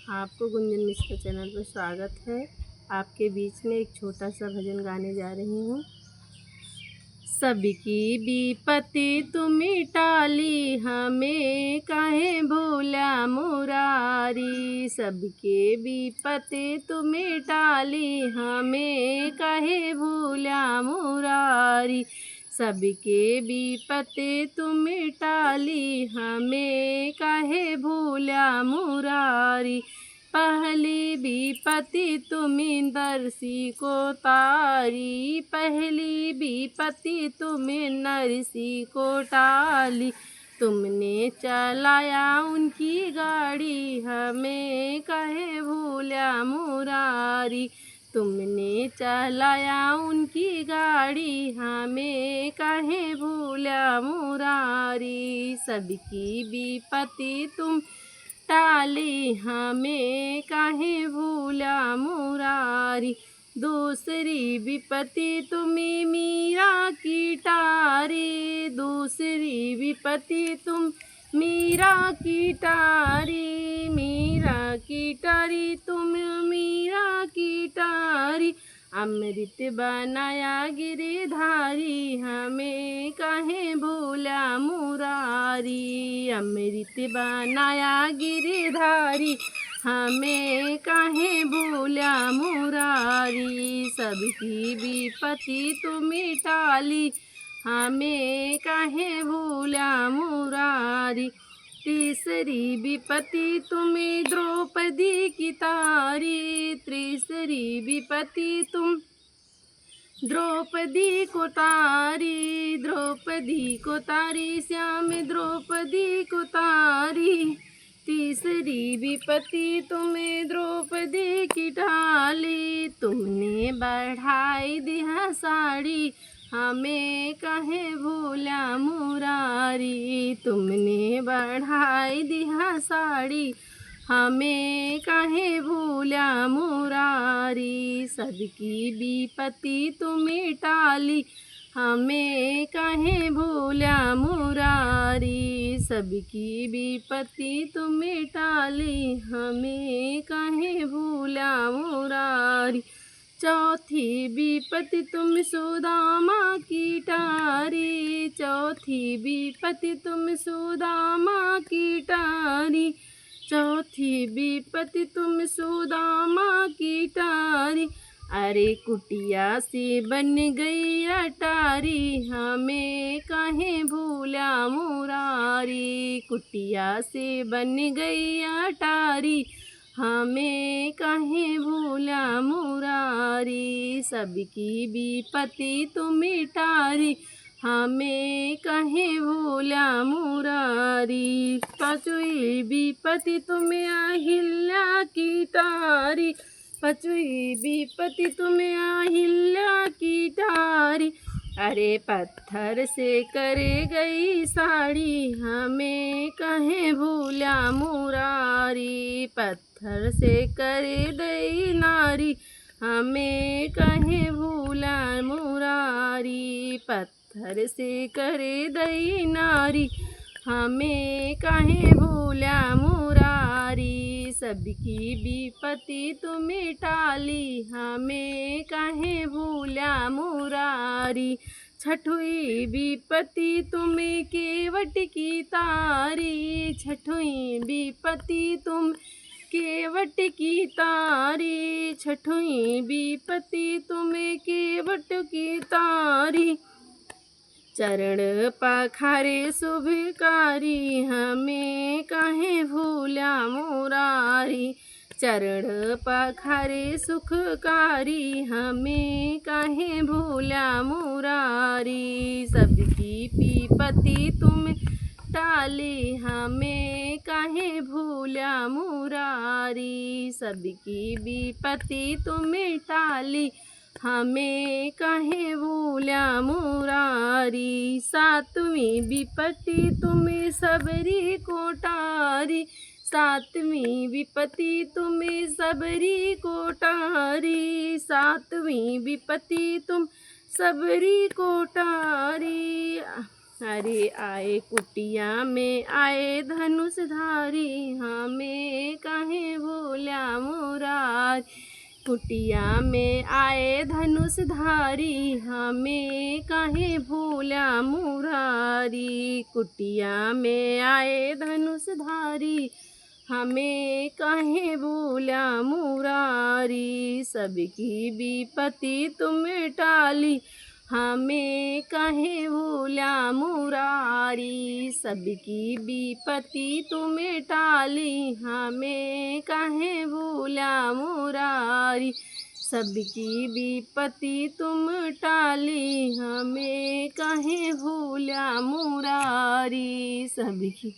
आपको गुंजन मिश्रा चैनल पर स्वागत है। आपके बीच में एक छोटा सा भजन गाने जा रही हूँ। सबकी विपत्ति तुम टाली, हमें काहे भूला मुरारी। सबके विपत्ति तुम टाली, हमें काहे भूला मुरारी। सबके विपत्ति तुम टाली, हमें काहे भूला मुरारी। पहली विपत्ति तुम दर्शी को तारी, पहली विपत्ति तुम नरसी को टाली। तुमने चलाया उनकी गाड़ी, हमें काहे भूला मुरारी। तुमने चलाया उनकी गाड़ी, हमें काहे भूला मुरारी। सबकी विपत्ति तुम टाली, हमें काहे भूला मुरारी। दूसरी विपत्ति तुम्हें मीरा की टारी, दूसरी विपत्ति तुम मीरा की टारी। मीरा की टारी तुम मीरा की टारी। अमृत बनाया गिरधारी, हमें काहे भूला मुरारी। अमृत बनाया गिरधारी, हमें काहे भूला मुरारी। सबकी विपत्ति तुम टाली, हमें काहे भूला मुरारी। तीसरी विपत्ति तुम्हें द्रौपदी की तारी, तीसरी विपत्ति तुम द्रौपदी को तारी। द्रौपदी को तारी, श्याम द्रौपदी को तारी। तीसरी विपत्ति तुम्हें द्रौपदी की टाली। तुमने बढ़ाई दिया साड़ी, हमें काहे भूला मुरारी। तुमने बढ़ाई दिया साड़ी, हमें काहे भूला मुरारी। सबकी विपत्ति तुम्हें टाली, हमें काहे भूला मुरारी। सबकी विपत्ति तुम्हें टाली, हमें काहे भूला मुरारी। चौथी विपत्ति तुम सुदामा की टारी, चौथी विपत्ति तुम सुदामा की टारी। चौथी विपत्ति तुम सुदामा की टारी। अरे कुटिया से बन गई अटारी, हमें काहे भूला मुरारी। कुटिया से बन गई अटारी, हमें काहे भूला मुरारी। सबकी विपत्ति तुम टारी, हमें काहे भूला मुरारी। पांचवी विपत्ति तुम्हें अहिल्या की टारी, पांचवी विपत्ति तुम्हें अहिल्या की टारी। अरे पत्थर से करे गई साड़ी, हमें काहे भूला मुरारी। पत्थर से करे गई नारी, हमें काहे भूला मुरारी। पत्थर से करे दई नारी, हमें काहे भूला मुरारी। सबकी विपत्ति तुम्हें टाली, हमें काहे भूला मुरारी। छठवीं विपत्ति तुम्हें केवट की तारी, छठवीं विपत्ति तुम केवट की तारी। छठवीं विपत्ति तुम्हें केवट की तारी। चरण पखारे शुभकारी, हमें काहे भूला मुरारी। चरण पखारे सुखकारी, हमें काहे भूला मुरारी। सबकी विपत्ति तुम टाली, हमें काहे भूला मुरारी। सबकी विपत्ति तुम टाली, हमें काहे भूला मुरारी। सातवीं विपत्ति तुम्हें सबरी को टारी, सातवीं विपत्ति तुम्हें सबरी को टारी। सातवीं विपत्ति तुम सबरी को टारी। अरे आए कुटिया में आए धनुषधारी, हमें काहे भूला मुरारी। कुटिया में आए धनुषधारी, हमें काहे भूला मुरारी। कुटिया में आए धनुषधारी, हमें काहे भूला मुरारी। सबकी विपत्ति तुम टाली, हमें काहे भूला मुरारी। सबकी विपत्ति तुम टाली, हमें काहे भूला मुरारी। सबकी विपत्ति तुम टाली, हमें काहे भूला मुरारी। सबकी